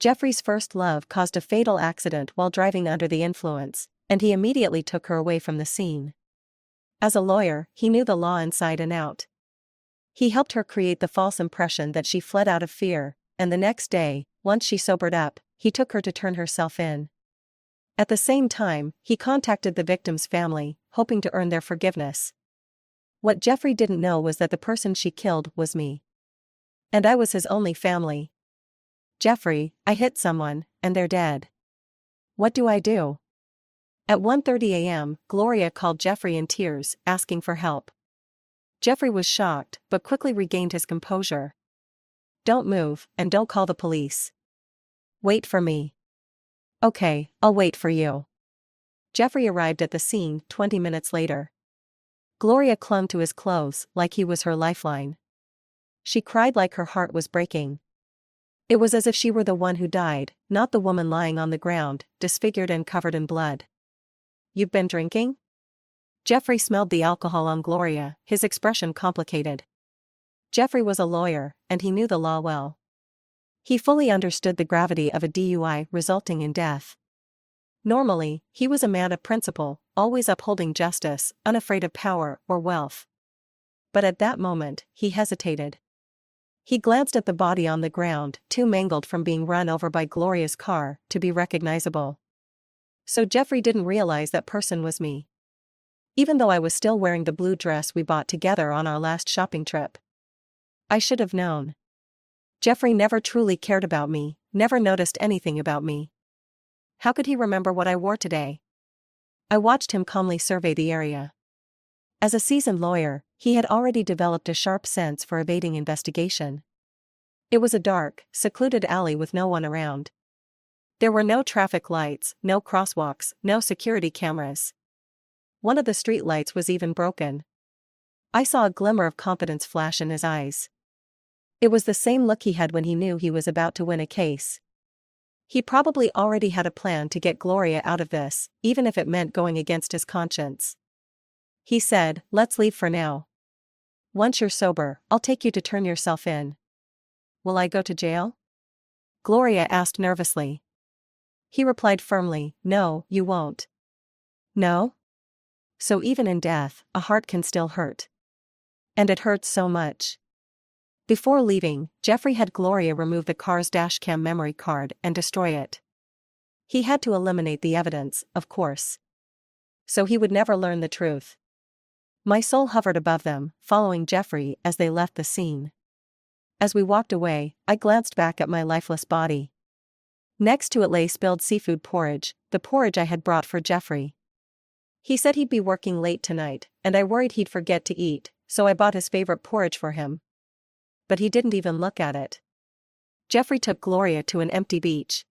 Jeffrey's first love caused a fatal accident while driving under the influence, and he immediately took her away from the scene. As a lawyer, he knew the law inside and out. He helped her create the false impression that she fled out of fear, and the next day, once she sobered up, he took her to turn herself in. At the same time, he contacted the victim's family, hoping to earn their forgiveness. What Jeffrey didn't know was that the person she killed was me. And I was his only family. Jeffrey, I hit someone, and they're dead. What do I do? At 1:30 a.m., Gloria called Jeffrey in tears, asking for help. Jeffrey was shocked, but quickly regained his composure. Don't move, and don't call the police. Wait for me. Okay, I'll wait for you. Jeffrey arrived at the scene 20 minutes later. Gloria clung to his clothes like he was her lifeline. She cried like her heart was breaking. It was as if she were the one who died, not the woman lying on the ground, disfigured and covered in blood. You've been drinking? Jeffrey smelled the alcohol on Gloria, his expression complicated. Jeffrey was a lawyer, and he knew the law well. He fully understood the gravity of a DUI resulting in death. Normally, he was a man of principle, always upholding justice, unafraid of power or wealth. But at that moment, he hesitated. He glanced at the body on the ground, too mangled from being run over by Gloria's car to be recognizable. So Jeffrey didn't realize that person was me. Even though I was still wearing the blue dress we bought together on our last shopping trip. I should have known. Jeffrey never truly cared about me, never noticed anything about me. How could he remember what I wore today? I watched him calmly survey the area. As a seasoned lawyer, he had already developed a sharp sense for evading investigation. It was a dark, secluded alley with no one around. There were no traffic lights, no crosswalks, no security cameras. One of the street lights was even broken. I saw a glimmer of confidence flash in his eyes. It was the same look he had when he knew he was about to win a case. He probably already had a plan to get Gloria out of this, even if it meant going against his conscience. He said, "Let's leave for now. Once you're sober, I'll take you to turn yourself in." "Will I go to jail?" Gloria asked nervously. He replied firmly, "No, you won't." "No?" So even in death, a heart can still hurt. And it hurts so much. Before leaving, Jeffrey had Gloria remove the car's dashcam memory card and destroy it. He had to eliminate the evidence, of course. So he would never learn the truth. My soul hovered above them, following Jeffrey as they left the scene. As we walked away, I glanced back at my lifeless body. Next to it lay spilled seafood porridge, the porridge I had brought for Jeffrey. He said he'd be working late tonight, and I worried he'd forget to eat, so I bought his favorite porridge for him. But he didn't even look at it. Jeffrey took Gloria to an empty beach.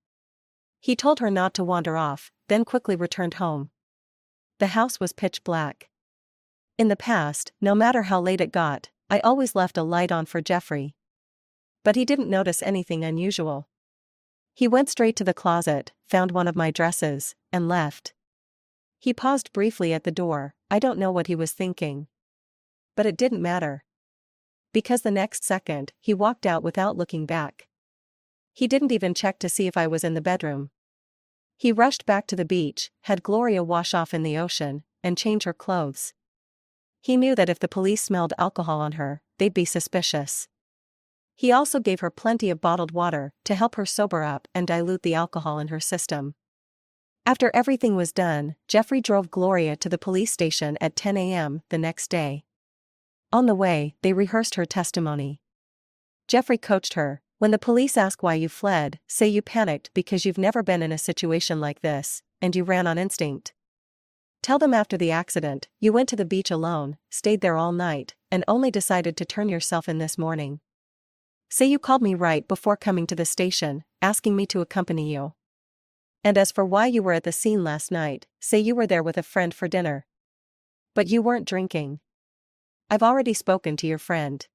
He told her not to wander off, then quickly returned home. The house was pitch black. In the past, no matter how late it got, I always left a light on for Jeffrey. But he didn't notice anything unusual. He went straight to the closet, found one of my dresses, and left. He paused briefly at the door. I don't know what he was thinking. But it didn't matter. Because the next second, he walked out without looking back. He didn't even check to see if I was in the bedroom. He rushed back to the beach, had Gloria wash off in the ocean, and change her clothes. He knew that if the police smelled alcohol on her, they'd be suspicious. He also gave her plenty of bottled water to help her sober up and dilute the alcohol in her system. After everything was done, Jeffrey drove Gloria to the police station at 10 a.m. the next day. On the way, they rehearsed her testimony. Jeffrey coached her, "When the police ask why you fled, say you panicked because you've never been in a situation like this, and you ran on instinct. Tell them after the accident, you went to the beach alone, stayed there all night, and only decided to turn yourself in this morning. Say you called me right before coming to the station, asking me to accompany you. And as for why you were at the scene last night, say you were there with a friend for dinner. But you weren't drinking. I've already spoken to your friend.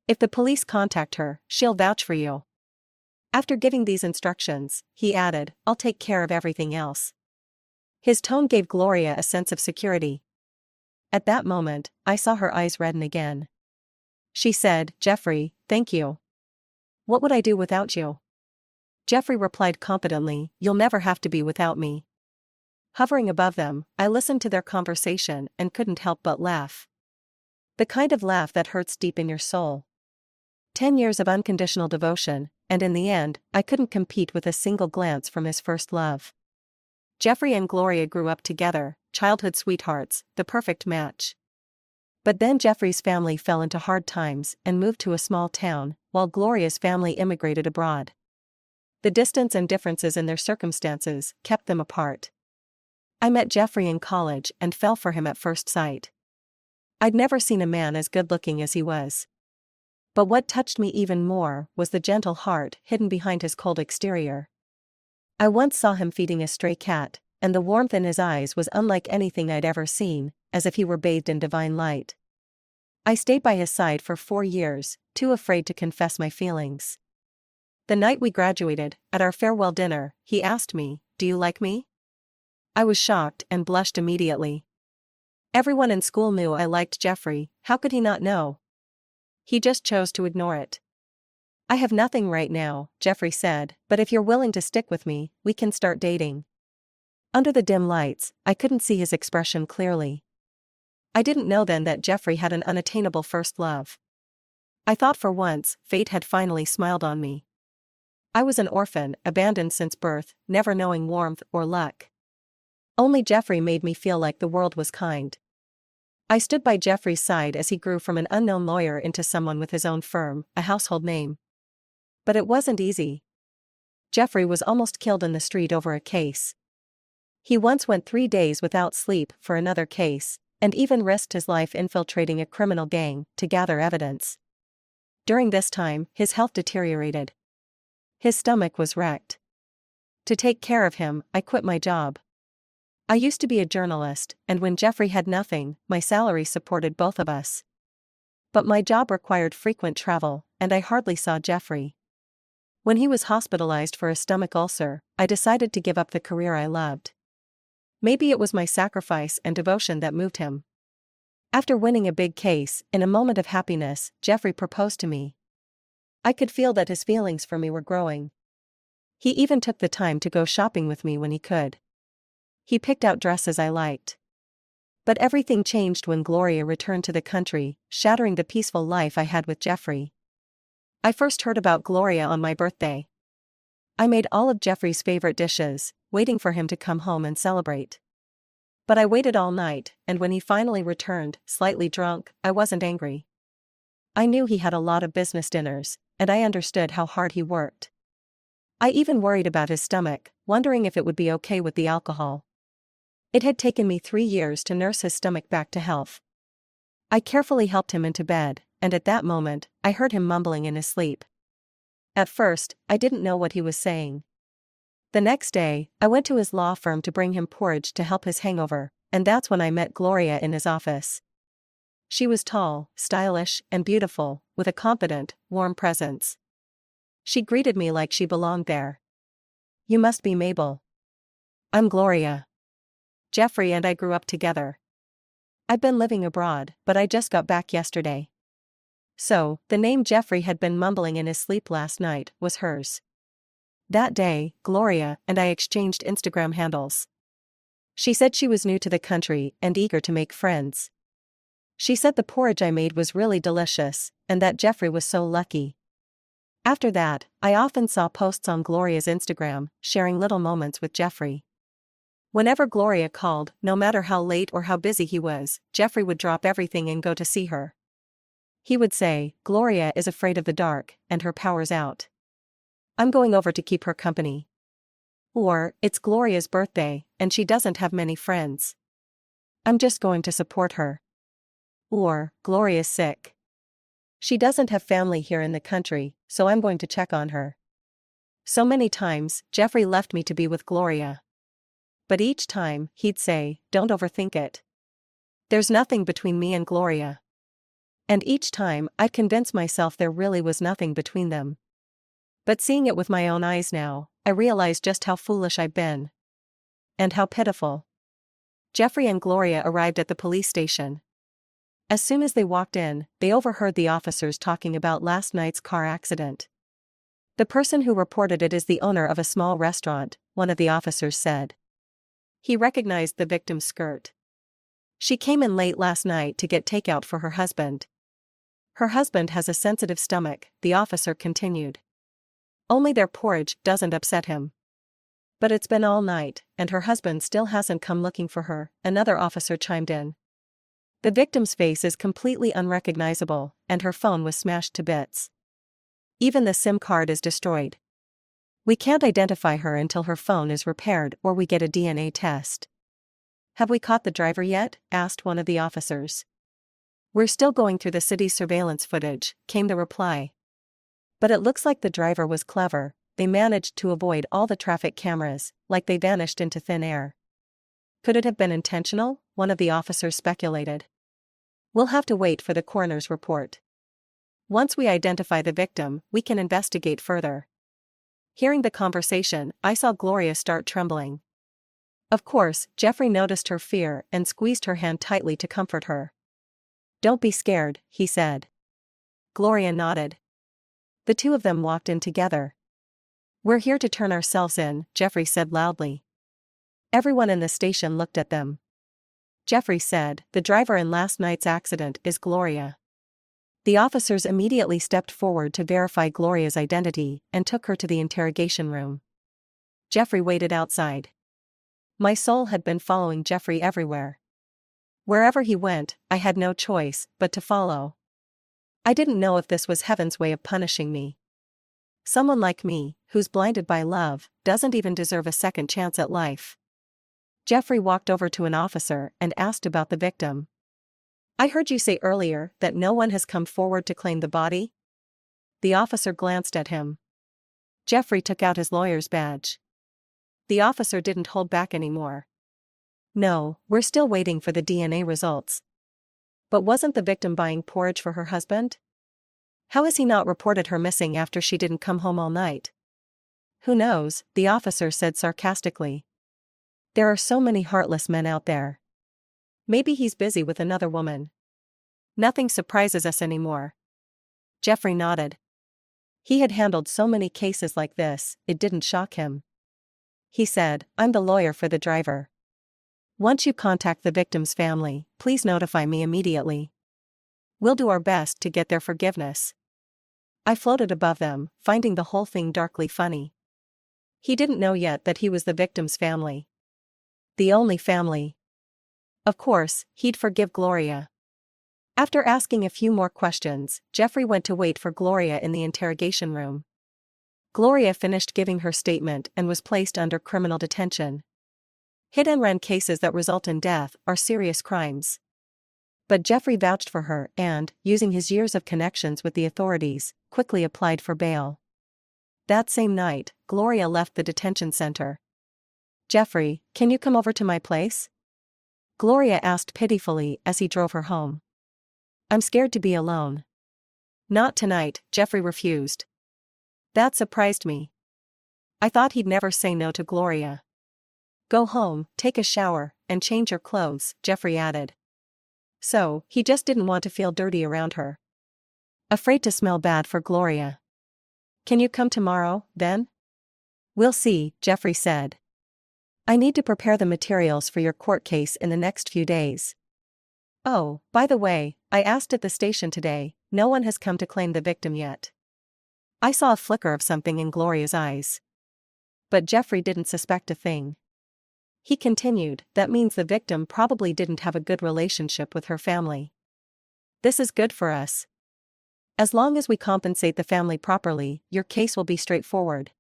If the police contact her, she'll vouch for you." After giving these instructions, he added, "I'll take care of everything else." His tone gave Gloria a sense of security. At that moment, I saw her eyes redden again. She said, "Jeffrey, thank you. What would I do without you?" Jeffrey replied confidently, "You'll never have to be without me." Hovering above them, I listened to their conversation and couldn't help but laugh. The kind of laugh that hurts deep in your soul. 10 years of unconditional devotion, and in the end, I couldn't compete with a single glance from his first love. Jeffrey and Gloria grew up together, childhood sweethearts, the perfect match. But then Jeffrey's family fell into hard times and moved to a small town, while Gloria's family immigrated abroad. The distance and differences in their circumstances kept them apart. I met Jeffrey in college and fell for him at first sight. I'd never seen a man as good-looking as he was. But what touched me even more was the gentle heart hidden behind his cold exterior. I once saw him feeding a stray cat, and the warmth in his eyes was unlike anything I'd ever seen, as if he were bathed in divine light. I stayed by his side for 4 years, too afraid to confess my feelings. The night we graduated, at our farewell dinner, he asked me, "Do you like me?" I was shocked and blushed immediately. Everyone in school knew I liked Jeffrey, how could he not know? He just chose to ignore it. "I have nothing right now," Jeffrey said, "but if you're willing to stick with me, we can start dating." Under the dim lights, I couldn't see his expression clearly. I didn't know then that Jeffrey had an unattainable first love. I thought for once, fate had finally smiled on me. I was an orphan, abandoned since birth, never knowing warmth or luck. Only Jeffrey made me feel like the world was kind. I stood by Jeffrey's side as he grew from an unknown lawyer into someone with his own firm, a household name. But it wasn't easy. Jeffrey was almost killed in the street over a case. He once went 3 days without sleep for another case, and even risked his life infiltrating a criminal gang to gather evidence. During this time, his health deteriorated. His stomach was wrecked. To take care of him, I quit my job. I used to be a journalist, and when Jeffrey had nothing, my salary supported both of us. But my job required frequent travel, and I hardly saw Jeffrey. When he was hospitalized for a stomach ulcer, I decided to give up the career I loved. Maybe it was my sacrifice and devotion that moved him. After winning a big case, in a moment of happiness, Jeffrey proposed to me. I could feel that his feelings for me were growing. He even took the time to go shopping with me when he could. He picked out dresses I liked. But everything changed when Gloria returned to the country, shattering the peaceful life I had with Jeffrey. I first heard about Gloria on my birthday. I made all of Jeffrey's favorite dishes, waiting for him to come home and celebrate. But I waited all night, and when he finally returned, slightly drunk, I wasn't angry. I knew he had a lot of business dinners, and I understood how hard he worked. I even worried about his stomach, wondering if it would be okay with the alcohol. It had taken me 3 years to nurse his stomach back to health. I carefully helped him into bed, and at that moment, I heard him mumbling in his sleep. At first, I didn't know what he was saying. The next day, I went to his law firm to bring him porridge to help his hangover, and that's when I met Gloria in his office. She was tall, stylish, and beautiful, with a confident, warm presence. She greeted me like she belonged there. "You must be Mabel." "I'm Gloria. Jeffrey and I grew up together. I've been living abroad, but I just got back yesterday." So, the name Jeffrey had been mumbling in his sleep last night was hers. That day, Gloria and I exchanged Instagram handles. She said she was new to the country and eager to make friends. She said the porridge I made was really delicious, and that Jeffrey was so lucky. After that, I often saw posts on Gloria's Instagram, sharing little moments with Jeffrey. Whenever Gloria called, no matter how late or how busy he was, Jeffrey would drop everything and go to see her. He would say, "Gloria is afraid of the dark, and her power's out. I'm going over to keep her company." Or, "It's Gloria's birthday, and she doesn't have many friends. I'm just going to support her." Or, "Gloria's sick. She doesn't have family here in the country, so I'm going to check on her." So many times, Jeffrey left me to be with Gloria. But each time, he'd say, "Don't overthink it. There's nothing between me and Gloria." And each time, I'd convince myself there really was nothing between them. But seeing it with my own eyes now, I realized just how foolish I'd been. And how pitiful. Jeffrey and Gloria arrived at the police station. As soon as they walked in, they overheard the officers talking about last night's car accident. The person who reported it is the owner of a small restaurant, one of the officers said. He recognized the victim's skirt. She came in late last night to get takeout for her husband. Her husband has a sensitive stomach, the officer continued. Only their porridge doesn't upset him. But it's been all night, and her husband still hasn't come looking for her, another officer chimed in. The victim's face is completely unrecognizable, and her phone was smashed to bits. Even the SIM card is destroyed. We can't identify her until her phone is repaired or we get a DNA test. Have we caught the driver yet? Asked one of the officers. We're still going through the city's surveillance footage, came the reply. But it looks like the driver was clever, they managed to avoid all the traffic cameras, like they vanished into thin air. Could it have been intentional? One of the officers speculated. We'll have to wait for the coroner's report. Once we identify the victim, we can investigate further. Hearing the conversation, I saw Gloria start trembling. Of course, Jeffrey noticed her fear and squeezed her hand tightly to comfort her. Don't be scared, he said. Gloria nodded. The two of them walked in together. We're here to turn ourselves in, Jeffrey said loudly. Everyone in the station looked at them. Jeffrey said, the driver in last night's accident is Gloria. The officers immediately stepped forward to verify Gloria's identity and took her to the interrogation room. Jeffrey waited outside. My soul had been following Jeffrey everywhere. Wherever he went, I had no choice but to follow. I didn't know if this was heaven's way of punishing me. Someone like me, who's blinded by love, doesn't even deserve a second chance at life. Jeffrey walked over to an officer and asked about the victim. I heard you say earlier that no one has come forward to claim the body? The officer glanced at him. Jeffrey took out his lawyer's badge. The officer didn't hold back anymore. No, we're still waiting for the DNA results. But wasn't the victim buying porridge for her husband? How has he not reported her missing after she didn't come home all night? Who knows, the officer said sarcastically. There are so many heartless men out there. Maybe he's busy with another woman. Nothing surprises us anymore. Jeffrey nodded. He had handled so many cases like this, it didn't shock him. He said, I'm the lawyer for the driver. Once you contact the victim's family, please notify me immediately. We'll do our best to get their forgiveness. I floated above them, finding the whole thing darkly funny. He didn't know yet that he was the victim's family. The only family. Of course, he'd forgive Gloria. After asking a few more questions, Jeffrey went to wait for Gloria in the interrogation room. Gloria finished giving her statement and was placed under criminal detention. Hit-and-run cases that result in death are serious crimes. But Jeffrey vouched for her and, using his years of connections with the authorities, quickly applied for bail. That same night, Gloria left the detention center. Jeffrey, can you come over to my place? Gloria asked pitifully as he drove her home. I'm scared to be alone. Not tonight, Jeffrey refused. That surprised me. I thought he'd never say no to Gloria. Go home, take a shower, and change your clothes, Jeffrey added. So, he just didn't want to feel dirty around her. Afraid to smell bad for Gloria. Can you come tomorrow, then? We'll see, Jeffrey said. I need to prepare the materials for your court case in the next few days. Oh, by the way, I asked at the station today, no one has come to claim the victim yet. I saw a flicker of something in Gloria's eyes. But Jeffrey didn't suspect a thing. He continued, that means the victim probably didn't have a good relationship with her family. This is good for us. As long as we compensate the family properly, your case will be straightforward.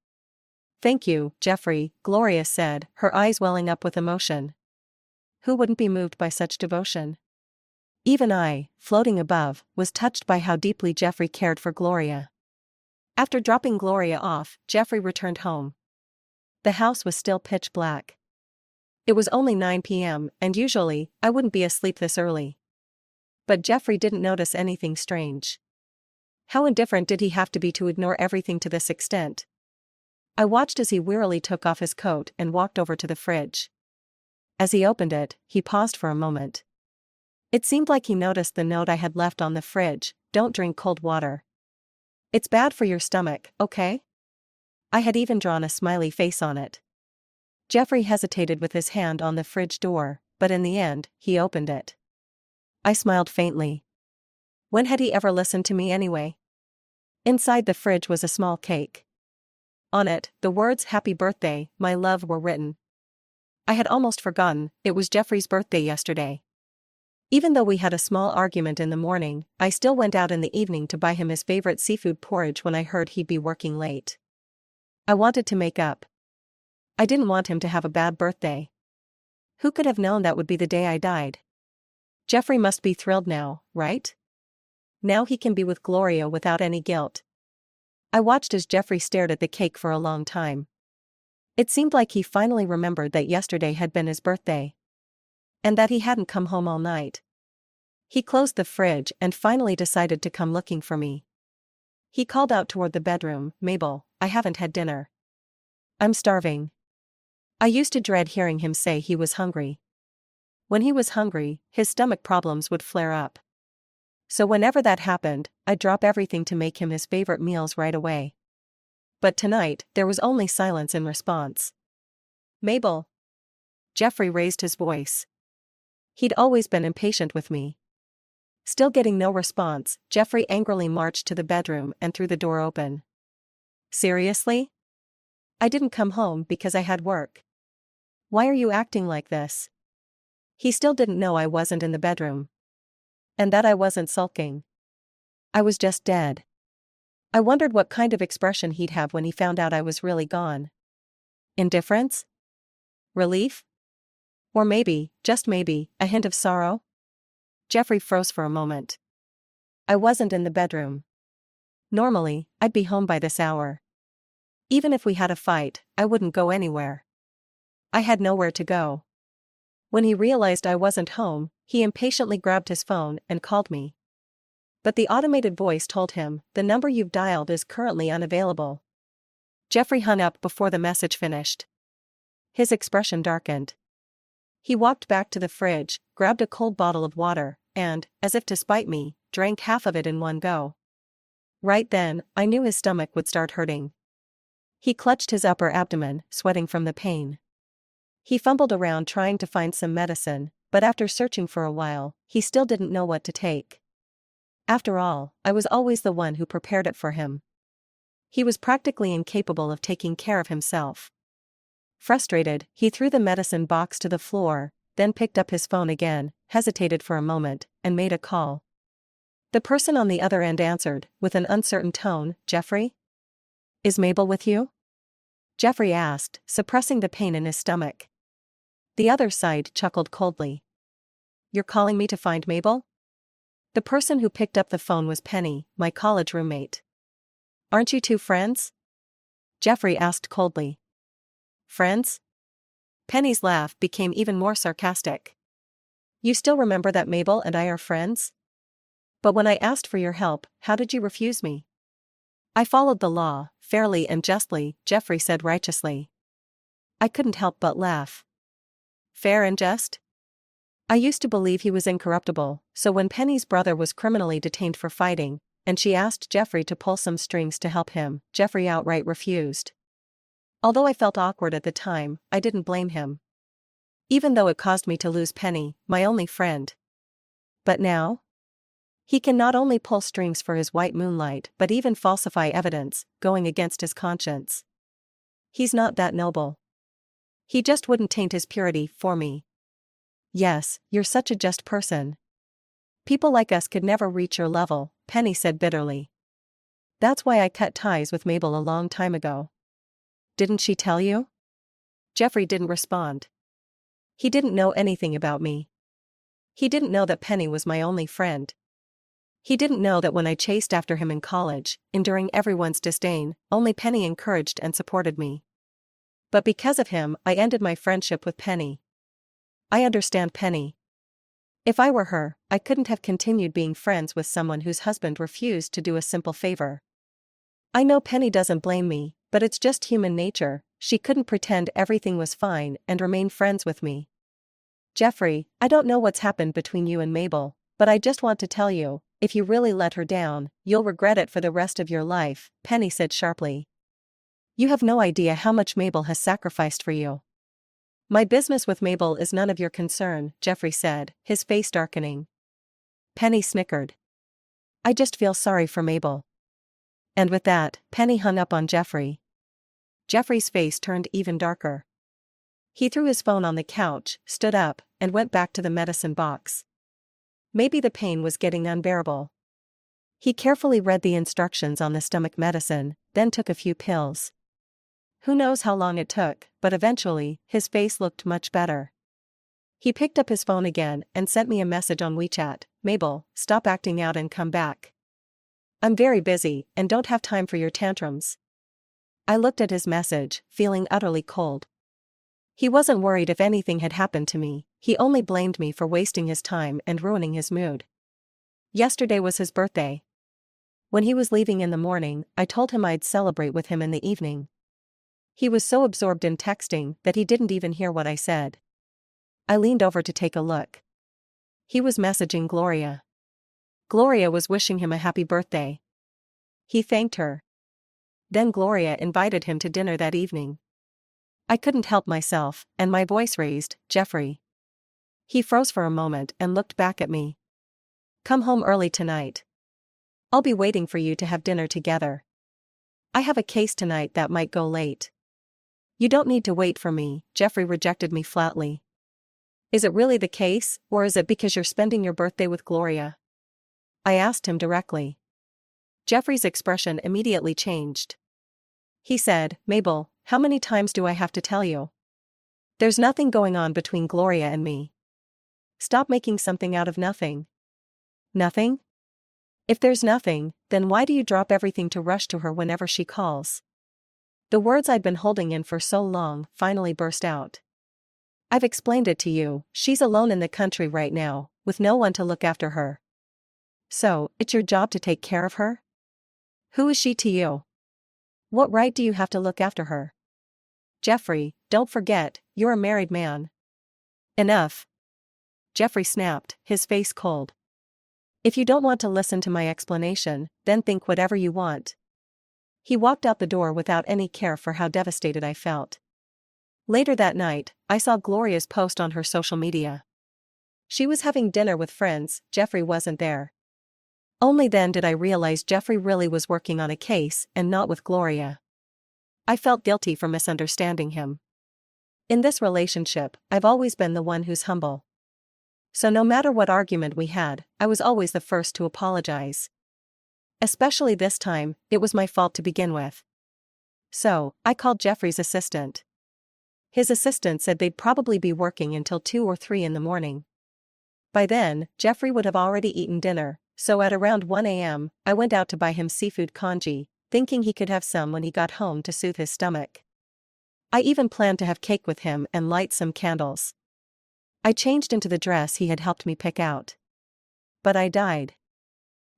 Thank you, Jeffrey, Gloria said, her eyes welling up with emotion. Who wouldn't be moved by such devotion? Even I, floating above, was touched by how deeply Jeffrey cared for Gloria. After dropping Gloria off, Jeffrey returned home. The house was still pitch black. It was only 9 p.m., and usually, I wouldn't be asleep this early. But Jeffrey didn't notice anything strange. How indifferent did he have to be to ignore everything to this extent? I watched as he wearily took off his coat and walked over to the fridge. As he opened it, he paused for a moment. It seemed like he noticed the note I had left on the fridge, don't drink cold water. It's bad for your stomach, okay? I had even drawn a smiley face on it. Jeffrey hesitated with his hand on the fridge door, but in the end, he opened it. I smiled faintly. When had he ever listened to me anyway? Inside the fridge was a small cake. On it, the words "Happy Birthday, my love" were written. I had almost forgotten, it was Jeffrey's birthday yesterday. Even though we had a small argument in the morning, I still went out in the evening to buy him his favorite seafood porridge when I heard he'd be working late. I wanted to make up. I didn't want him to have a bad birthday. Who could have known that would be the day I died? Jeffrey must be thrilled now, right? Now he can be with Gloria without any guilt. I watched as Jeffrey stared at the cake for a long time. It seemed like he finally remembered that yesterday had been his birthday. And that he hadn't come home all night. He closed the fridge and finally decided to come looking for me. He called out toward the bedroom, "Mabel, I haven't had dinner. I'm starving." I used to dread hearing him say he was hungry. When he was hungry, his stomach problems would flare up. So whenever that happened, I'd drop everything to make him his favorite meals right away. But tonight, there was only silence in response. "Mabel." Jeffrey raised his voice. He'd always been impatient with me. Still getting no response, Jeffrey angrily marched to the bedroom and threw the door open. "Seriously? I didn't come home because I had work. Why are you acting like this?" He still didn't know I wasn't in the bedroom. And that I wasn't sulking. I was just dead. I wondered what kind of expression he'd have when he found out I was really gone. Indifference? Relief? Or maybe, just maybe, a hint of sorrow? Jeffrey froze for a moment. I wasn't in the bedroom. Normally, I'd be home by this hour. Even if we had a fight, I wouldn't go anywhere. I had nowhere to go. When he realized I wasn't home, he impatiently grabbed his phone and called me. But the automated voice told him, "The number you've dialed is currently unavailable." Jeffrey hung up before the message finished. His expression darkened. He walked back to the fridge, grabbed a cold bottle of water, and, as if to spite me, drank half of it in one go. Right then, I knew his stomach would start hurting. He clutched his upper abdomen, sweating from the pain. He fumbled around trying to find some medicine, but after searching for a while, he still didn't know what to take. After all, I was always the one who prepared it for him. He was practically incapable of taking care of himself. Frustrated, he threw the medicine box to the floor, then picked up his phone again, hesitated for a moment, and made a call. The person on the other end answered, with an uncertain tone, "Jeffrey? Is Mabel with you?" Jeffrey asked, suppressing the pain in his stomach. The other side chuckled coldly. "You're calling me to find Mabel?" The person who picked up the phone was Penny, my college roommate. "Aren't you two friends?" Jeffrey asked coldly. "Friends?" Penny's laugh became even more sarcastic. "You still remember that Mabel and I are friends? But when I asked for your help, how did you refuse me?" "I followed the law, fairly and justly," Jeffrey said righteously. I couldn't help but laugh. Fair and just? I used to believe he was incorruptible, so when Penny's brother was criminally detained for fighting, and she asked Jeffrey to pull some strings to help him, Jeffrey outright refused. Although I felt awkward at the time, I didn't blame him. Even though it caused me to lose Penny, my only friend. But now? He can not only pull strings for his white moonlight but even falsify evidence, going against his conscience. He's not that noble. He just wouldn't taint his purity for me. Yes, you're such a just person. People like us could never reach your level, Penny said bitterly. That's why I cut ties with Mabel a long time ago. Didn't she tell you? Jeffrey didn't respond. He didn't know anything about me. He didn't know that Penny was my only friend. He didn't know that when I chased after him in college, enduring everyone's disdain, only Penny encouraged and supported me. But because of him, I ended my friendship with Penny. I understand Penny. If I were her, I couldn't have continued being friends with someone whose husband refused to do a simple favor. I know Penny doesn't blame me, but it's just human nature. She couldn't pretend everything was fine and remain friends with me. Jeffrey, I don't know what's happened between you and Mabel, but I just want to tell you, if you really let her down, you'll regret it for the rest of your life, Penny said sharply. You have no idea how much Mabel has sacrificed for you. My business with Mabel is none of your concern, Jeffrey said, his face darkening. Penny snickered. I just feel sorry for Mabel. And with that, Penny hung up on Jeffrey. Jeffrey's face turned even darker. He threw his phone on the couch, stood up, and went back to the medicine box. Maybe the pain was getting unbearable. He carefully read the instructions on the stomach medicine, then took a few pills. Who knows how long it took, but eventually, his face looked much better. He picked up his phone again and sent me a message on WeChat. Mabel, stop acting out and come back. I'm very busy and don't have time for your tantrums. I looked at his message, feeling utterly cold. He wasn't worried if anything had happened to me, he only blamed me for wasting his time and ruining his mood. Yesterday was his birthday. When he was leaving in the morning, I told him I'd celebrate with him in the evening. He was so absorbed in texting that he didn't even hear what I said. I leaned over to take a look. He was messaging Gloria. Gloria was wishing him a happy birthday. He thanked her. Then Gloria invited him to dinner that evening. I couldn't help myself, and my voice raised, Jeffrey. He froze for a moment and looked back at me. Come home early tonight. I'll be waiting for you to have dinner together. I have a case tonight that might go late. You don't need to wait for me, Jeffrey rejected me flatly. Is it really the case, or is it because you're spending your birthday with Gloria? I asked him directly. Jeffrey's expression immediately changed. He said, Mabel, how many times do I have to tell you? There's nothing going on between Gloria and me. Stop making something out of nothing. Nothing? If there's nothing, then why do you drop everything to rush to her whenever she calls? The words I'd been holding in for so long finally burst out. I've explained it to you, she's alone in the country right now, with no one to look after her. So, it's your job to take care of her? Who is she to you? What right do you have to look after her? Jeffrey, don't forget, you're a married man. Enough. Jeffrey snapped, his face cold. If you don't want to listen to my explanation, then think whatever you want. He walked out the door without any care for how devastated I felt. Later that night, I saw Gloria's post on her social media. She was having dinner with friends, Jeffrey wasn't there. Only then did I realize Jeffrey really was working on a case and not with Gloria. I felt guilty for misunderstanding him. In this relationship, I've always been the one who's humble. So no matter what argument we had, I was always the first to apologize. Especially this time, it was my fault to begin with. So, I called Jeffrey's assistant. His assistant said they'd probably be working until 2 or 3 in the morning. By then, Jeffrey would have already eaten dinner, so at around 1 a.m., I went out to buy him seafood congee, thinking he could have some when he got home to soothe his stomach. I even planned to have cake with him and light some candles. I changed into the dress he had helped me pick out. But I died.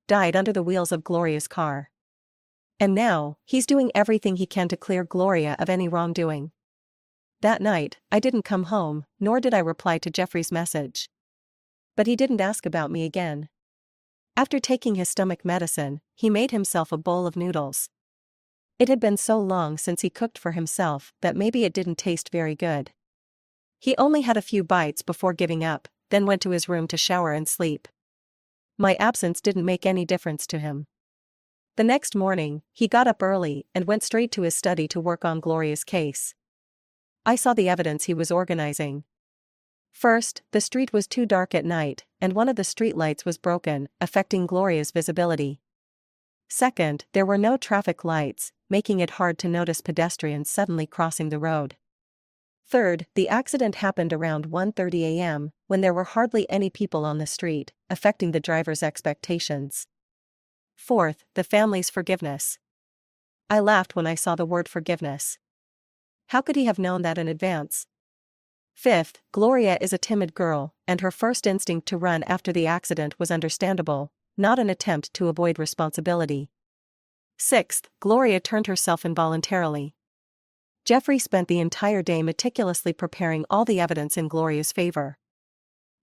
Died under the wheels of Gloria's car. And now, he's doing everything he can to clear Gloria of any wrongdoing. That night, I didn't come home, nor did I reply to Jeffrey's message. But he didn't ask about me again. After taking his stomach medicine, he made himself a bowl of noodles. It had been so long since he cooked for himself that maybe it didn't taste very good. He only had a few bites before giving up, then went to his room to shower and sleep. My absence didn't make any difference to him. The next morning, he got up early and went straight to his study to work on Gloria's case. I saw the evidence he was organizing. First, the street was too dark at night, and one of the street lights was broken, affecting Gloria's visibility. Second, there were no traffic lights, making it hard to notice pedestrians suddenly crossing the road. Third, the accident happened around 1:30 a.m., when there were hardly any people on the street, affecting the driver's expectations. Fourth, the family's forgiveness. I laughed when I saw the word forgiveness. How could he have known that in advance? Fifth, Gloria is a timid girl, and her first instinct to run after the accident was understandable, not an attempt to avoid responsibility. Sixth, Gloria turned herself involuntarily. Jeffrey spent the entire day meticulously preparing all the evidence in Gloria's favor.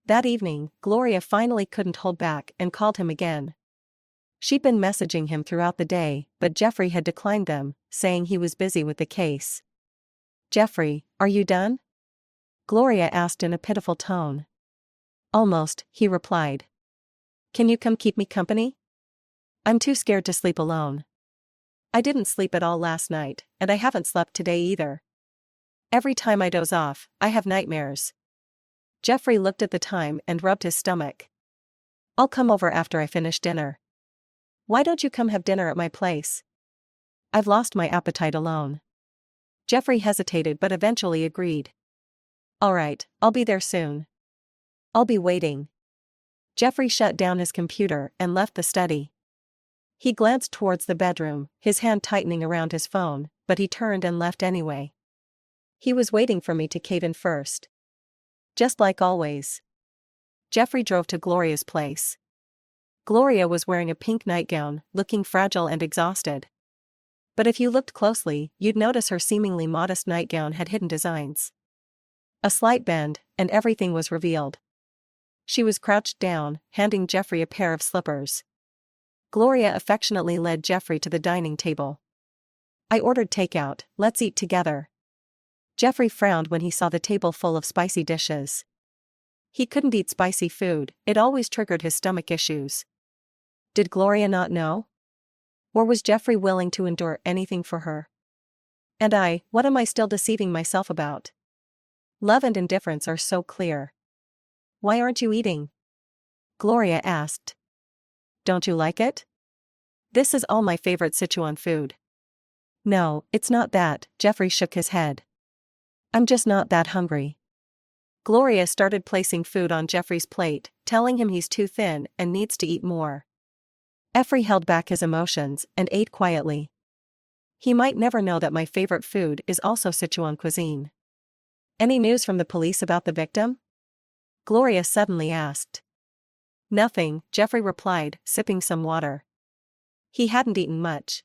That evening, Gloria finally couldn't hold back and called him again. She'd been messaging him throughout the day, but Jeffrey had declined them, saying he was busy with the case. "Jeffrey, are you done?" Gloria asked in a pitiful tone. "Almost," he replied. "Can you come keep me company? I'm too scared to sleep alone. I didn't sleep at all last night, and I haven't slept today either. Every time I doze off, I have nightmares." Jeffrey looked at the time and rubbed his stomach. "I'll come over after I finish dinner." "Why don't you come have dinner at my place?" "I've lost my appetite alone." Jeffrey hesitated but eventually agreed. "All right, I'll be there soon. I'll be waiting." Jeffrey shut down his computer and left the study. He glanced towards the bedroom, his hand tightening around his phone, but he turned and left anyway. He was waiting for me to cave in first. Just like always. Jeffrey drove to Gloria's place. Gloria was wearing a pink nightgown, looking fragile and exhausted. But if you looked closely, you'd notice her seemingly modest nightgown had hidden designs. A slight bend, and everything was revealed. She was crouched down, handing Jeffrey a pair of slippers. Gloria affectionately led Jeffrey to the dining table. "I ordered takeout, let's eat together." Jeffrey frowned when he saw the table full of spicy dishes. He couldn't eat spicy food, it always triggered his stomach issues. Did Gloria not know? Or was Jeffrey willing to endure anything for her? And what am I still deceiving myself about? Love and indifference are so clear. "Why aren't you eating?" Gloria asked. "Don't you like it? This is all my favorite Sichuan food." "No, it's not that," Jeffrey shook his head. "I'm just not that hungry." Gloria started placing food on Jeffrey's plate, telling him he's too thin and needs to eat more. Jeffrey held back his emotions and ate quietly. He might never know that my favorite food is also Sichuan cuisine. "Any news from the police about the victim?" Gloria suddenly asked. "Nothing," Jeffrey replied, sipping some water. He hadn't eaten much.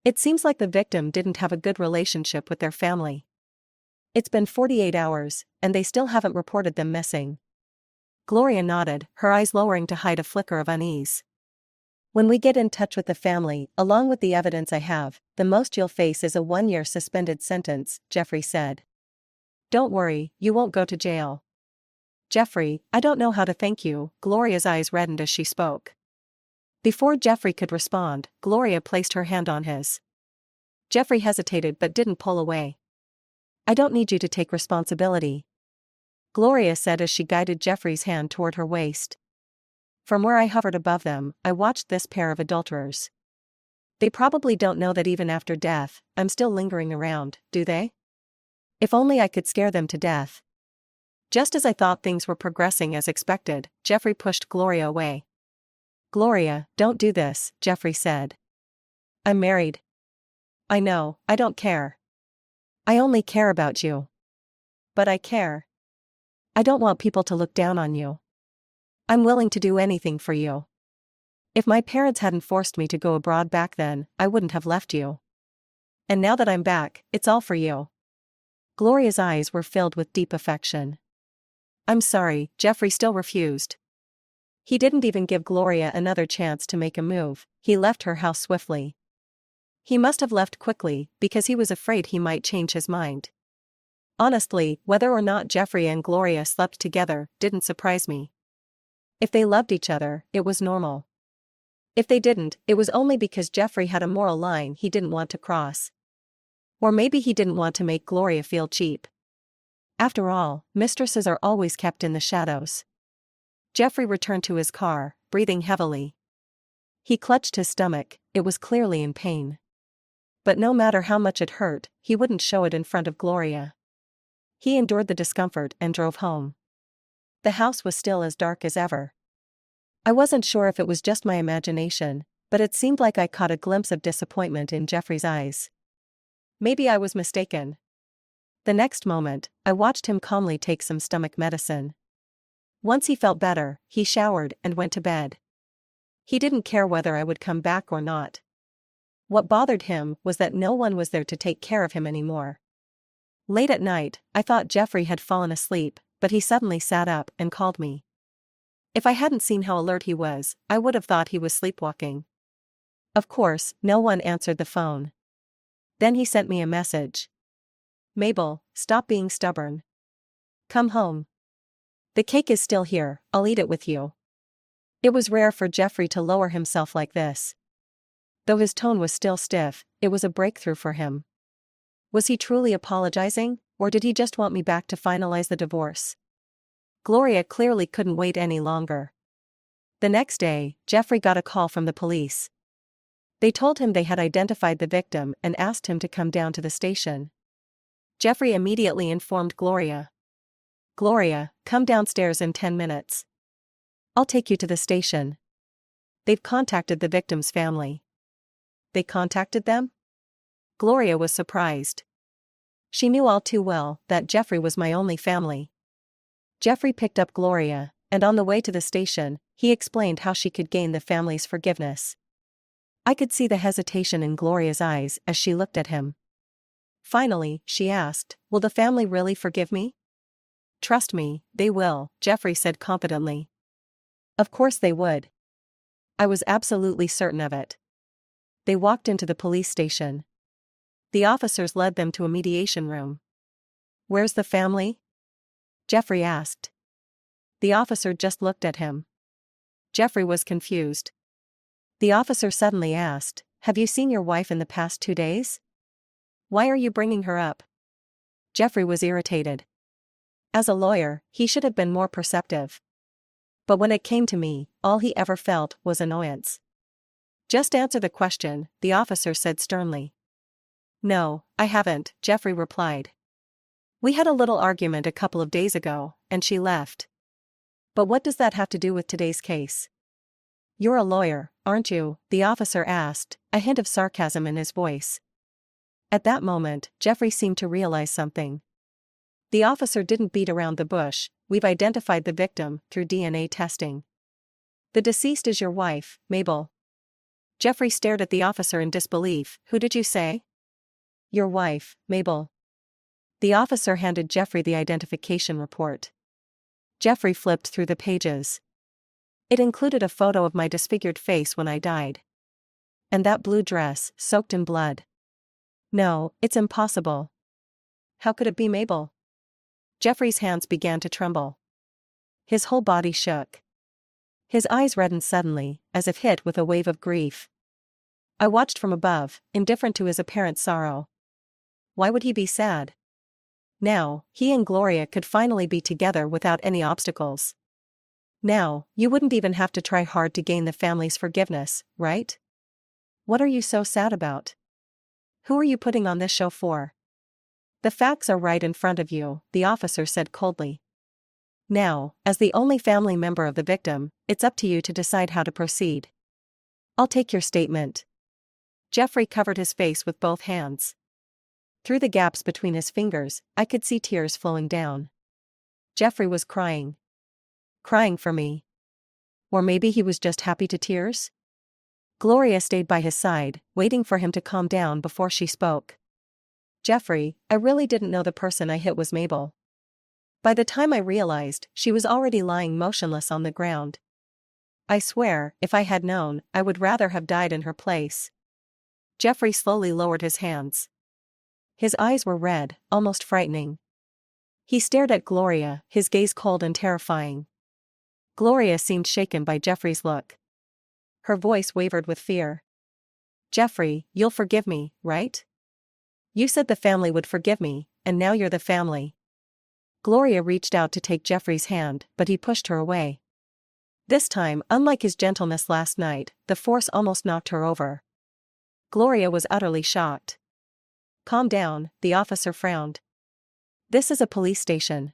It seems like the victim didn't have a good relationship with their family. It's been 48 hours, and they still haven't reported them missing. Gloria nodded, her eyes lowering to hide a flicker of unease. "When we get in touch with the family, along with the evidence I have, the most you'll face is a 1-year suspended sentence," Jeffrey said. "Don't worry, you won't go to jail." "Jeffrey, I don't know how to thank you," Gloria's eyes reddened as she spoke. Before Jeffrey could respond, Gloria placed her hand on his. Jeffrey hesitated but didn't pull away. "I don't need you to take responsibility," Gloria said as she guided Jeffrey's hand toward her waist. From where I hovered above them, I watched this pair of adulterers. They probably don't know that even after death, I'm still lingering around, do they? If only I could scare them to death. Just as I thought things were progressing as expected, Jeffrey pushed Gloria away. "Gloria, don't do this," Jeffrey said. "I'm married." "I know, I don't care. I only care about you." "But I care. I don't want people to look down on you. I'm willing to do anything for you. If my parents hadn't forced me to go abroad back then, I wouldn't have left you. And now that I'm back, it's all for you." Gloria's eyes were filled with deep affection. "I'm sorry," Jeffrey still refused. He didn't even give Gloria another chance to make a move, he left her house swiftly. He must have left quickly, because he was afraid he might change his mind. Honestly, whether or not Jeffrey and Gloria slept together didn't surprise me. If they loved each other, it was normal. If they didn't, it was only because Jeffrey had a moral line he didn't want to cross. Or maybe he didn't want to make Gloria feel cheap. After all, mistresses are always kept in the shadows. Jeffrey returned to his car, breathing heavily. He clutched his stomach, it was clearly in pain. But no matter how much it hurt, he wouldn't show it in front of Gloria. He endured the discomfort and drove home. The house was still as dark as ever. I wasn't sure if it was just my imagination, but it seemed like I caught a glimpse of disappointment in Jeffrey's eyes. Maybe I was mistaken. The next moment, I watched him calmly take some stomach medicine. Once he felt better, he showered and went to bed. He didn't care whether I would come back or not. What bothered him was that no one was there to take care of him anymore. Late at night, I thought Jeffrey had fallen asleep, but he suddenly sat up and called me. If I hadn't seen how alert he was, I would have thought he was sleepwalking. Of course, no one answered the phone. Then he sent me a message. Mabel, stop being stubborn. Come home. The cake is still here, I'll eat it with you. It was rare for Jeffrey to lower himself like this. Though his tone was still stiff, it was a breakthrough for him. Was he truly apologizing, or did he just want me back to finalize the divorce? Gloria clearly couldn't wait any longer. The next day, Jeffrey got a call from the police. They told him they had identified the victim and asked him to come down to the station. Jeffrey immediately informed Gloria. Gloria, come downstairs in 10 minutes. I'll take you to the station. They've contacted the victim's family. They contacted them? Gloria was surprised. She knew all too well that Jeffrey was my only family. Jeffrey picked up Gloria, and on the way to the station, he explained how she could gain the family's forgiveness. I could see the hesitation in Gloria's eyes as she looked at him. Finally, she asked, will the family really forgive me? Trust me, they will, Jeffrey said confidently. Of course they would. I was absolutely certain of it. They walked into the police station. The officers led them to a mediation room. Where's the family? Jeffrey asked. The officer just looked at him. Jeffrey was confused. The officer suddenly asked, have you seen your wife in the past 2 days? Why are you bringing her up? Jeffrey was irritated. As a lawyer, he should have been more perceptive. But when it came to me, all he ever felt was annoyance. Just answer the question, the officer said sternly. No, I haven't, Jeffrey replied. We had a little argument a couple of days ago, and she left. But what does that have to do with today's case? You're a lawyer, aren't you? The officer asked, a hint of sarcasm in his voice. At that moment, Jeffrey seemed to realize something. The officer didn't beat around the bush. We've identified the victim through DNA testing. The deceased is your wife, Mabel. Jeffrey stared at the officer in disbelief. Who did you say? Your wife, Mabel. The officer handed Jeffrey the identification report. Jeffrey flipped through the pages. It included a photo of my disfigured face when I died. And that blue dress, soaked in blood. No, it's impossible. How could it be Mabel? Jeffrey's hands began to tremble. His whole body shook. His eyes reddened suddenly, as if hit with a wave of grief. I watched from above, indifferent to his apparent sorrow. Why would he be sad? Now, he and Gloria could finally be together without any obstacles. Now, you wouldn't even have to try hard to gain the family's forgiveness, right? What are you so sad about? Who are you putting on this show for? The facts are right in front of you, the officer said coldly. Now, as the only family member of the victim, it's up to you to decide how to proceed. I'll take your statement. Jeffrey covered his face with both hands. Through the gaps between his fingers, I could see tears flowing down. Jeffrey was crying. Crying for me. Or maybe he was just happy to tears? Gloria stayed by his side, waiting for him to calm down before she spoke. Jeffrey, I really didn't know the person I hit was Mabel. By the time I realized, she was already lying motionless on the ground. I swear, if I had known, I would rather have died in her place. Jeffrey slowly lowered his hands. His eyes were red, almost frightening. He stared at Gloria, his gaze cold and terrifying. Gloria seemed shaken by Jeffrey's look. Her voice wavered with fear. Jeffrey, you'll forgive me, right? You said the family would forgive me, and now you're the family. Gloria reached out to take Jeffrey's hand, but he pushed her away. This time, unlike his gentleness last night, the force almost knocked her over. Gloria was utterly shocked. Calm down, the officer frowned. This is a police station.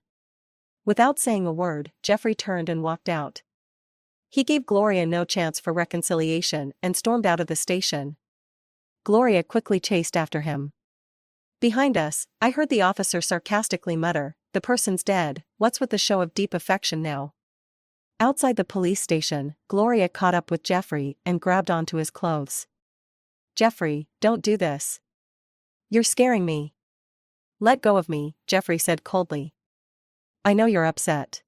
Without saying a word, Jeffrey turned and walked out. He gave Gloria no chance for reconciliation and stormed out of the station. Gloria quickly chased after him. Behind us, I heard the officer sarcastically mutter, the person's dead, what's with the show of deep affection now? Outside the police station, Gloria caught up with Jeffrey and grabbed onto his clothes. Jeffrey, don't do this. You're scaring me. Let go of me, Jeffrey said coldly. I know you're upset.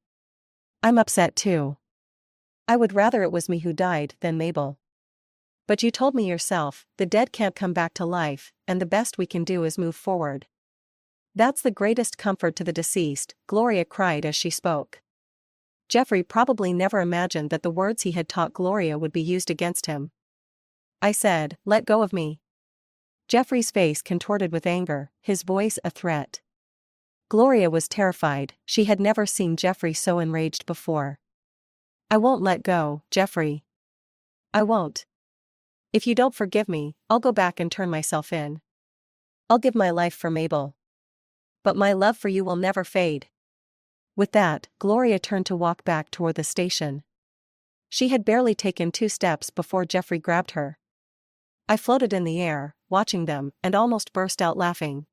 I'm upset too. I would rather it was me who died than Mabel. But you told me yourself, the dead can't come back to life, and the best we can do is move forward. That's the greatest comfort to the deceased, Gloria cried as she spoke. Jeffrey probably never imagined that the words he had taught Gloria would be used against him. I said, let go of me. Jeffrey's face contorted with anger, his voice a threat. Gloria was terrified, she had never seen Jeffrey so enraged before. I won't let go, Jeffrey. I won't. If you don't forgive me, I'll go back and turn myself in. I'll give my life for Mabel. But my love for you will never fade. With that, Gloria turned to walk back toward the station. She had barely taken 2 steps before Jeffrey grabbed her. I floated in the air, watching them, and almost burst out laughing.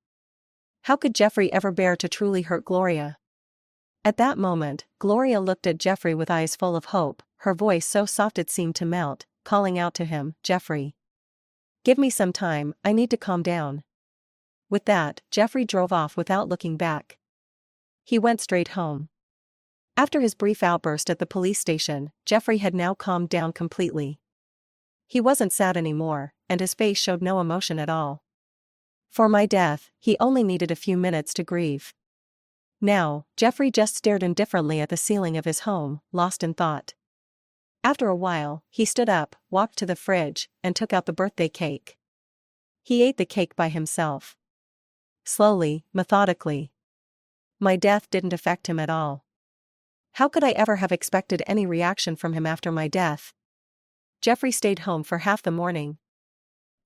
How could Jeffrey ever bear to truly hurt Gloria? At that moment, Gloria looked at Jeffrey with eyes full of hope, her voice so soft it seemed to melt, calling out to him, Jeffrey. Give me some time, I need to calm down. With that, Jeffrey drove off without looking back. He went straight home. After his brief outburst at the police station, Jeffrey had now calmed down completely. He wasn't sad anymore, and his face showed no emotion at all. For my death, he only needed a few minutes to grieve. Now, Jeffrey just stared indifferently at the ceiling of his home, lost in thought. After a while, he stood up, walked to the fridge, and took out the birthday cake. He ate the cake by himself. Slowly, methodically. My death didn't affect him at all. How could I ever have expected any reaction from him after my death? Jeffrey stayed home for half the morning.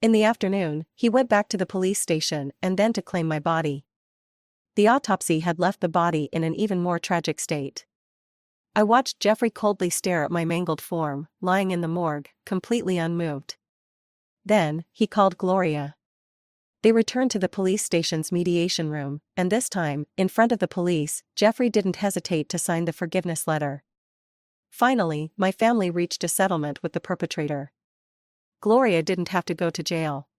In the afternoon, he went back to the police station and then to claim my body. The autopsy had left the body in an even more tragic state. I watched Jeffrey coldly stare at my mangled form, lying in the morgue, completely unmoved. Then, he called Gloria. They returned to the police station's mediation room, and this time, in front of the police, Jeffrey didn't hesitate to sign the forgiveness letter. Finally, my family reached a settlement with the perpetrator. Gloria didn't have to go to jail.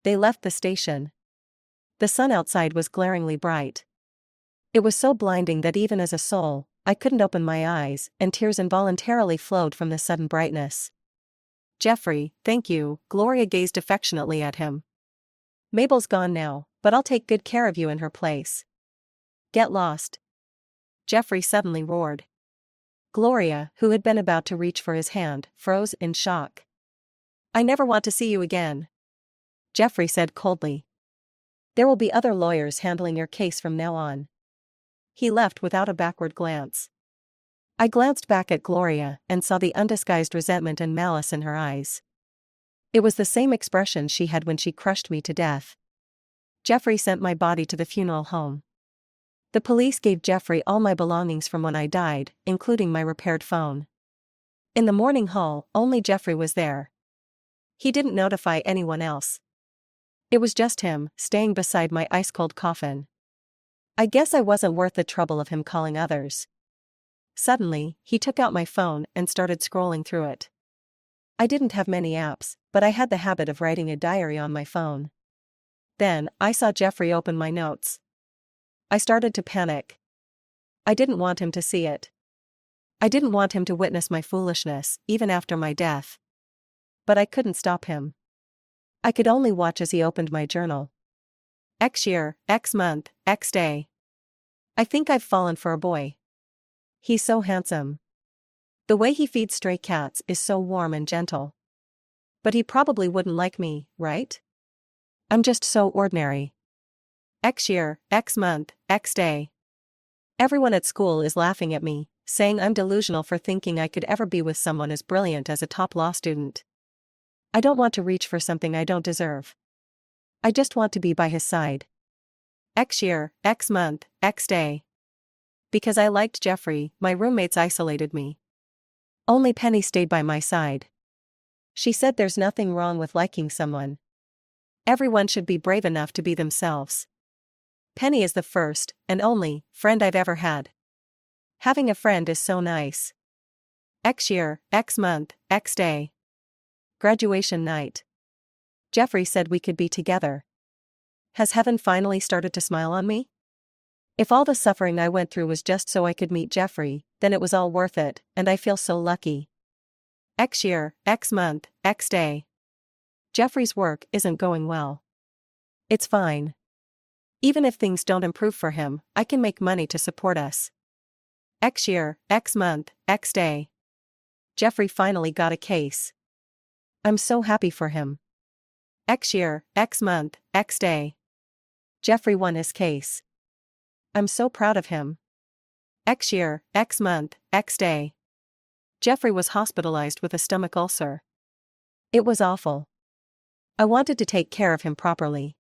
They left the station. The sun outside was glaringly bright. It was so blinding that even as a soul, I couldn't open my eyes, and tears involuntarily flowed from the sudden brightness. Jeffrey, thank you, Gloria gazed affectionately at him. Mabel's gone now, but I'll take good care of you in her place. Get lost. Jeffrey suddenly roared. Gloria, who had been about to reach for his hand, froze in shock. I never want to see you again. Jeffrey said coldly. There will be other lawyers handling your case from now on. He left without a backward glance. I glanced back at Gloria and saw the undisguised resentment and malice in her eyes. It was the same expression she had when she crushed me to death. Jeffrey sent my body to the funeral home. The police gave Jeffrey all my belongings from when I died, including my repaired phone. In the morning hall, only Jeffrey was there. He didn't notify anyone else. It was just him, staying beside my ice-cold coffin. I guess I wasn't worth the trouble of him calling others. Suddenly, he took out my phone and started scrolling through it. I didn't have many apps, but I had the habit of writing a diary on my phone. Then, I saw Jeffrey open my notes. I started to panic. I didn't want him to see it. I didn't want him to witness my foolishness, even after my death. But I couldn't stop him. I could only watch as he opened my journal. X year, X month, X day. I think I've fallen for a boy. He's so handsome. The way he feeds stray cats is so warm and gentle. But he probably wouldn't like me, right? I'm just so ordinary. X year, X month, X day. Everyone at school is laughing at me, saying I'm delusional for thinking I could ever be with someone as brilliant as a top law student. I don't want to reach for something I don't deserve. I just want to be by his side. X year, X month, X day. Because I liked Jeffrey, my roommates isolated me. Only Penny stayed by my side. She said there's nothing wrong with liking someone. Everyone should be brave enough to be themselves. Penny is the first, and only, friend I've ever had. Having a friend is so nice. X year, X month, X day. Graduation night. Jeffrey said we could be together. Has heaven finally started to smile on me? If all the suffering I went through was just so I could meet Jeffrey, then it was all worth it, and I feel so lucky. X year, X month, X day. Jeffrey's work isn't going well. It's fine. Even if things don't improve for him, I can make money to support us. X year, X month, X day. Jeffrey finally got a case. I'm so happy for him. X year, X month, X day. Jeffrey won his case. I'm so proud of him. X year, X month, X day. Jeffrey was hospitalized with a stomach ulcer. It was awful. I wanted to take care of him properly.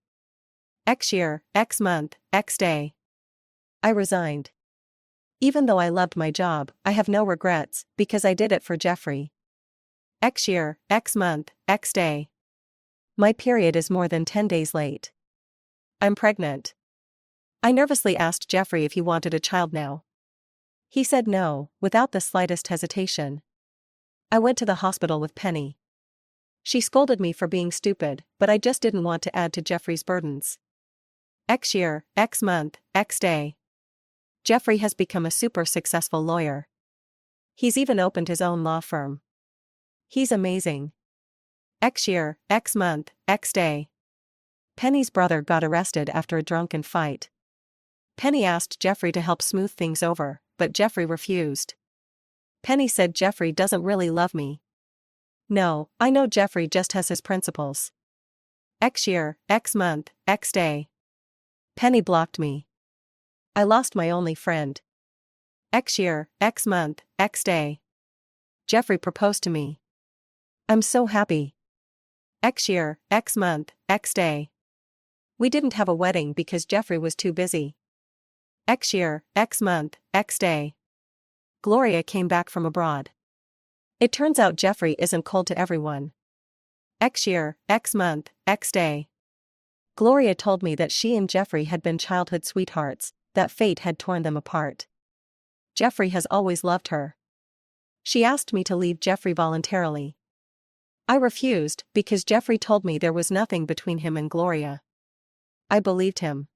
X year, X month, X day. I resigned. Even though I loved my job, I have no regrets, because I did it for Jeffrey. X year, X month, X day. My period is more than 10 days late. I'm pregnant. I nervously asked Jeffrey if he wanted a child now. He said no, without the slightest hesitation. I went to the hospital with Penny. She scolded me for being stupid, but I just didn't want to add to Jeffrey's burdens. X year, X month, X day. Jeffrey has become a super successful lawyer. He's even opened his own law firm. He's amazing. X year, X month, X day. Penny's brother got arrested after a drunken fight. Penny asked Jeffrey to help smooth things over, but Jeffrey refused. Penny said Jeffrey doesn't really love me. No, I know Jeffrey just has his principles. X year, X month, X day. Penny blocked me. I lost my only friend. X year, X month, X day. Jeffrey proposed to me. I'm so happy. X year, X month, X day. We didn't have a wedding because Jeffrey was too busy. X year, X month, X day. Gloria came back from abroad. It turns out Jeffrey isn't cold to everyone. X year, X month, X day. Gloria told me that she and Jeffrey had been childhood sweethearts, that fate had torn them apart. Jeffrey has always loved her. She asked me to leave Jeffrey voluntarily. I refused because Jeffrey told me there was nothing between him and Gloria. I believed him.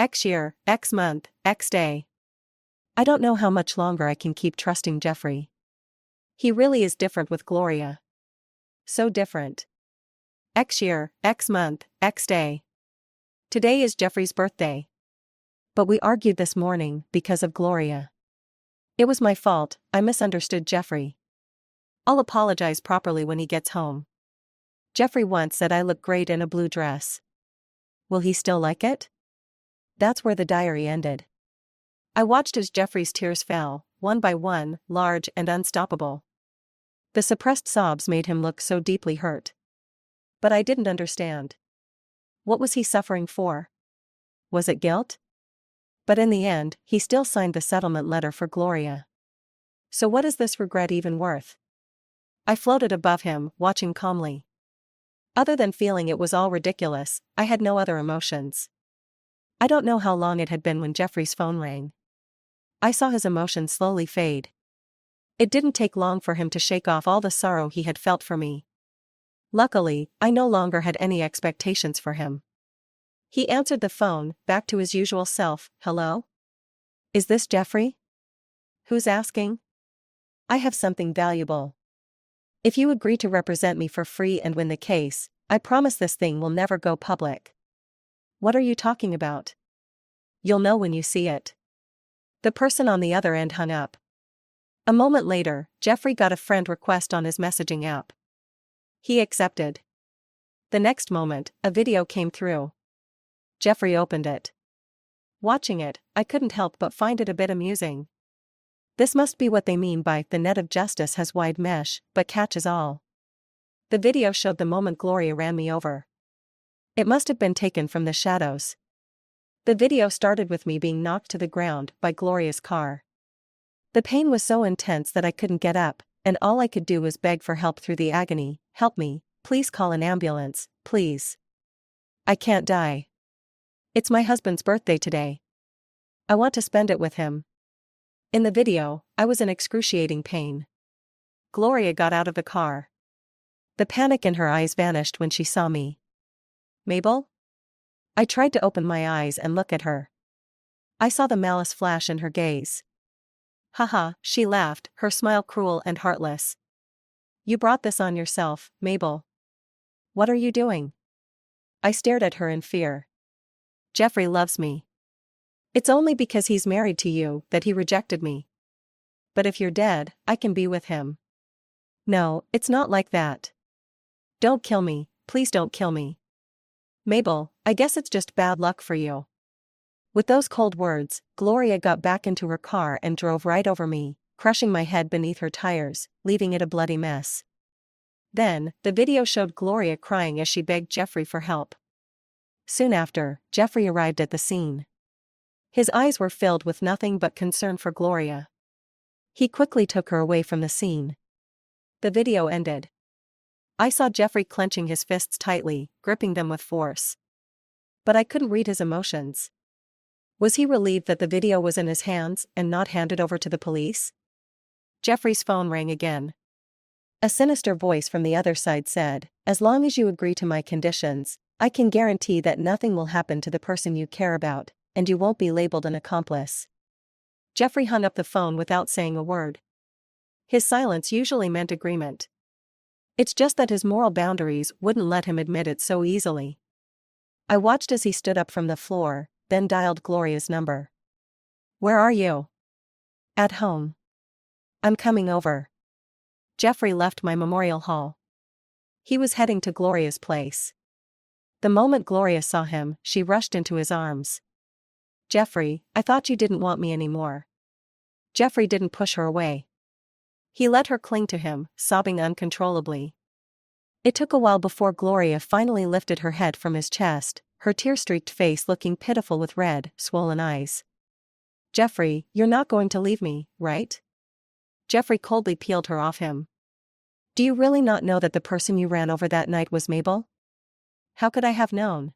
X year, X month, X day. I don't know how much longer I can keep trusting Jeffrey. He really is different with Gloria. So different. X year, X month, X day. Today is Jeffrey's birthday. But we argued this morning because of Gloria. It was my fault, I misunderstood Jeffrey. I'll apologize properly when he gets home. Jeffrey once said I look great in a blue dress. Will he still like it? That's where the diary ended. I watched as Jeffrey's tears fell, one by one, large and unstoppable. The suppressed sobs made him look so deeply hurt. But I didn't understand. What was he suffering for? Was it guilt? But in the end, he still signed the settlement letter for Gloria. So what is this regret even worth? I floated above him, watching calmly. Other than feeling it was all ridiculous, I had no other emotions. I don't know how long it had been when Jeffrey's phone rang. I saw his emotions slowly fade. It didn't take long for him to shake off all the sorrow he had felt for me. Luckily, I no longer had any expectations for him. He answered the phone, back to his usual self. Hello? Is this Jeffrey? Who's asking? I have something valuable. If you agree to represent me for free and win the case, I promise this thing will never go public. What are you talking about? You'll know when you see it. The person on the other end hung up. A moment later, Jeffrey got a friend request on his messaging app. He accepted. The next moment, a video came through. Jeffrey opened it. Watching it, I couldn't help but find it a bit amusing. This must be what they mean by the net of justice has wide mesh, but catches all. The video showed the moment Gloria ran me over. It must have been taken from the shadows. The video started with me being knocked to the ground by Gloria's car. The pain was so intense that I couldn't get up, and all I could do was beg for help through the agony. Help me, please call an ambulance, please. I can't die. It's my husband's birthday today. I want to spend it with him. In the video, I was in excruciating pain. Gloria got out of the car. The panic in her eyes vanished when she saw me. Mabel? I tried to open my eyes and look at her. I saw the malice flash in her gaze. Haha, she laughed, her smile cruel and heartless. You brought this on yourself, Mabel. What are you doing? I stared at her in fear. Jeffrey loves me. It's only because he's married to you that he rejected me. But if you're dead, I can be with him. No, it's not like that. Don't kill me, please don't kill me. Mabel, I guess it's just bad luck for you. With those cold words, Gloria got back into her car and drove right over me, crushing my head beneath her tires, leaving it a bloody mess. Then, the video showed Gloria crying as she begged Jeffrey for help. Soon after, Jeffrey arrived at the scene. His eyes were filled with nothing but concern for Gloria. He quickly took her away from the scene. The video ended. I saw Jeffrey clenching his fists tightly, gripping them with force. But I couldn't read his emotions. Was he relieved that the video was in his hands and not handed over to the police? Jeffrey's phone rang again. A sinister voice from the other side said, "As long as you agree to my conditions, I can guarantee that nothing will happen to the person you care about, and you won't be labeled an accomplice." Jeffrey hung up the phone without saying a word. His silence usually meant agreement. It's just that his moral boundaries wouldn't let him admit it so easily. I watched as he stood up from the floor, then dialed Gloria's number. "Where are you?" "At home." "I'm coming over." Jeffrey left my memorial hall. He was heading to Gloria's place. The moment Gloria saw him, she rushed into his arms. "Jeffrey, I thought you didn't want me anymore." Jeffrey didn't push her away. He let her cling to him, sobbing uncontrollably. It took a while before Gloria finally lifted her head from his chest, her tear-streaked face looking pitiful with red, swollen eyes. "Jeffrey, you're not going to leave me, right?" Jeffrey coldly peeled her off him. "Do you really not know that the person you ran over that night was Mabel?" "How could I have known?"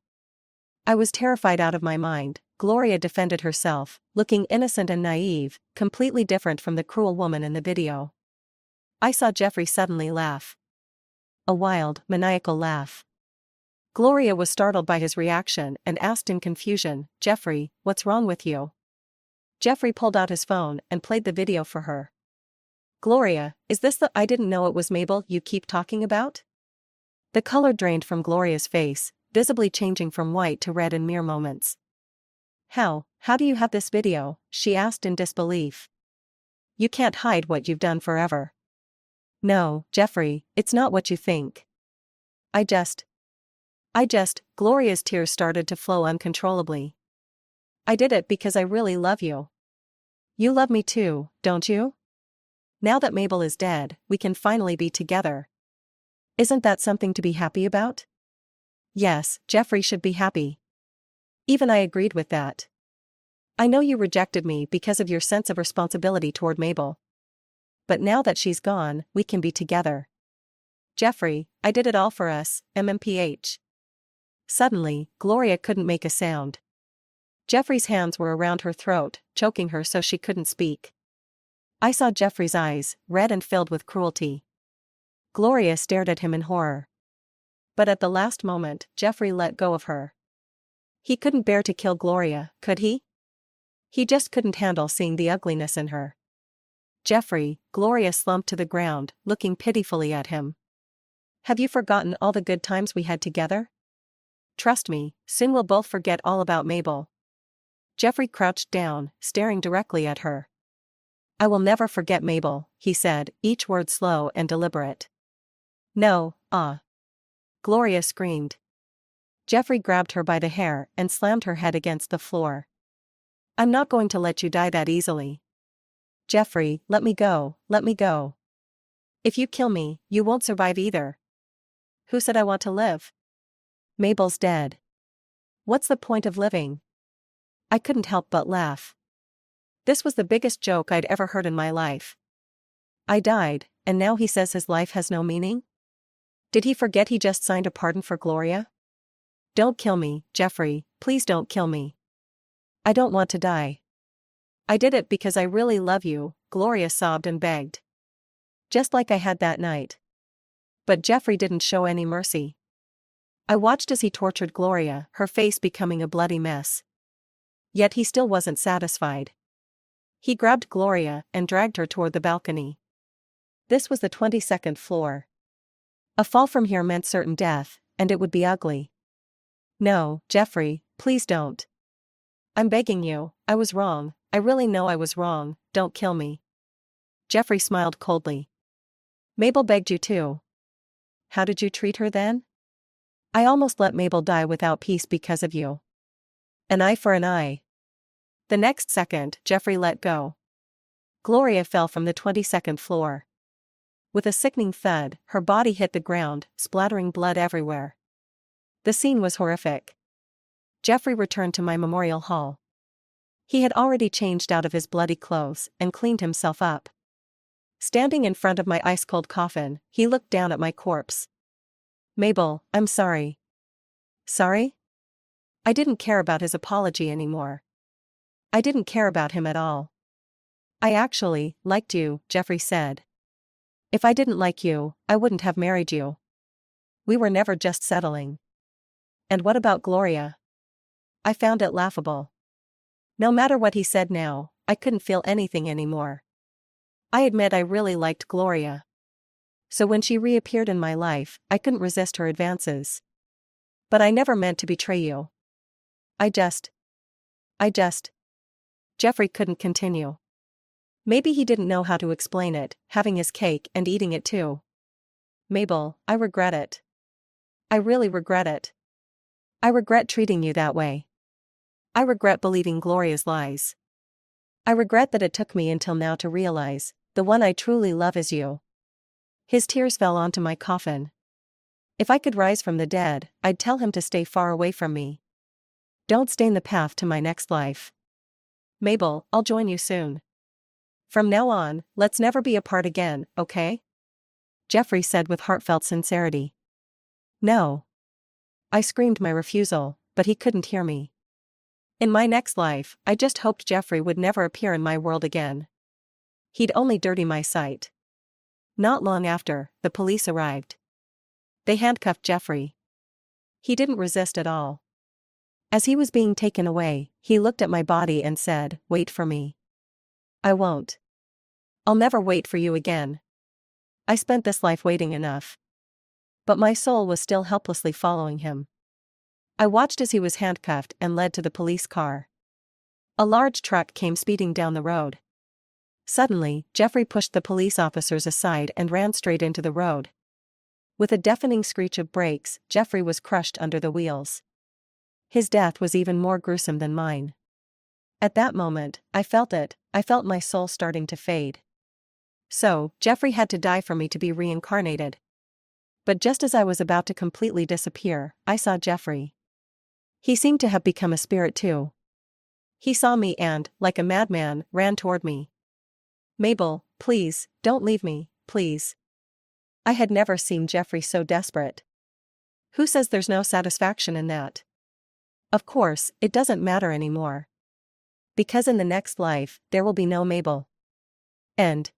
"I was terrified out of my mind," Gloria defended herself, looking innocent and naive, completely different from the cruel woman in the video. I saw Jeffrey suddenly laugh. A wild, maniacal laugh. Gloria was startled by his reaction and asked in confusion, "Jeffrey, what's wrong with you?" Jeffrey pulled out his phone and played the video for her. "Gloria, is this the 'I didn't know it was Mabel' you keep talking about?" The color drained from Gloria's face, visibly changing from white to red in mere moments. How do you have this video?" she asked in disbelief. "You can't hide what you've done forever." "No, Jeffrey, it's not what you think. I just, Gloria's tears started to flow uncontrollably. "I did it because I really love you. You love me too, don't you? Now that Mabel is dead, we can finally be together. Isn't that something to be happy about?" Yes, Jeffrey should be happy. Even I agreed with that. "I know you rejected me because of your sense of responsibility toward Mabel. But now that she's gone, we can be together. Jeffrey, I did it all for us, MMPH. Suddenly, Gloria couldn't make a sound. Jeffrey's hands were around her throat, choking her so she couldn't speak. I saw Jeffrey's eyes, red and filled with cruelty. Gloria stared at him in horror. But at the last moment, Jeffrey let go of her. He couldn't bear to kill Gloria, could he? He just couldn't handle seeing the ugliness in her. "Jeffrey," Gloria slumped to the ground, looking pitifully at him. "Have you forgotten all the good times we had together? Trust me, soon we'll both forget all about Mabel." Jeffrey crouched down, staring directly at her. "I will never forget Mabel," he said, each word slow and deliberate. "No, Gloria screamed. Jeffrey grabbed her by the hair and slammed her head against the floor. "I'm not going to let you die that easily. Jeffrey, let me go, let me go. If you kill me, you won't survive either." "Who said I want to live? Mabel's dead. What's the point of living?" I couldn't help but laugh. This was the biggest joke I'd ever heard in my life. I died, and now he says his life has no meaning? Did he forget he just signed a pardon for Gloria? "Don't kill me, Jeffrey, please don't kill me. I don't want to die. I did it because I really love you," Gloria sobbed and begged. Just like I had that night. But Jeffrey didn't show any mercy. I watched as he tortured Gloria, her face becoming a bloody mess. Yet he still wasn't satisfied. He grabbed Gloria and dragged her toward the balcony. This was the 22nd floor. A fall from here meant certain death, and it would be ugly. No, Jeffrey, please don't. I'm begging you, I was wrong, I really know I was wrong, don't kill me. Jeffrey smiled coldly. Mabel begged you too. How did you treat her then? I almost let Mabel die without peace because of you. An eye for an eye. The next second, Jeffrey let go. Gloria fell from the 22nd floor. With a sickening thud, her body hit the ground, splattering blood everywhere. The scene was horrific. Jeffrey returned to my memorial hall. He had already changed out of his bloody clothes and cleaned himself up. Standing in front of my ice-cold coffin, he looked down at my corpse. Mabel, I'm sorry. Sorry? I didn't care about his apology anymore. I didn't care about him at all. I actually liked you, Jeffrey said. If I didn't like you, I wouldn't have married you. We were never just settling. And what about Gloria? I found it laughable. No matter what he said now, I couldn't feel anything anymore. I admit I really liked Gloria. So when she reappeared in my life, I couldn't resist her advances. But I never meant to betray you. I just. Jeffrey couldn't continue. Maybe he didn't know how to explain it, having his cake and eating it too. Mabel, I regret it. I really regret it. I regret treating you that way. I regret believing Gloria's lies. I regret that it took me until now to realize, the one I truly love is you. His tears fell onto my coffin. If I could rise from the dead, I'd tell him to stay far away from me. Don't stain the path to my next life. Mabel, I'll join you soon. From now on, let's never be apart again, okay? Jeffrey said with heartfelt sincerity. No. I screamed my refusal, but he couldn't hear me. In my next life, I just hoped Jeffrey would never appear in my world again. He'd only dirty my sight. Not long after, the police arrived. They handcuffed Jeffrey. He didn't resist at all. As he was being taken away, he looked at my body and said, "Wait for me." I won't. I'll never wait for you again. I spent this life waiting enough. But my soul was still helplessly following him. I watched as he was handcuffed and led to the police car. A large truck came speeding down the road. Suddenly, Jeffrey pushed the police officers aside and ran straight into the road. With a deafening screech of brakes, Jeffrey was crushed under the wheels. His death was even more gruesome than mine. At that moment, I felt my soul starting to fade. So, Jeffrey had to die for me to be reincarnated. But just as I was about to completely disappear, I saw Jeffrey. He seemed to have become a spirit too. He saw me and, like a madman, ran toward me. Mabel, please, don't leave me, please. I had never seen Jeffrey so desperate. Who says there's no satisfaction in that? Of course, it doesn't matter anymore. Because in the next life, there will be no Mabel. End.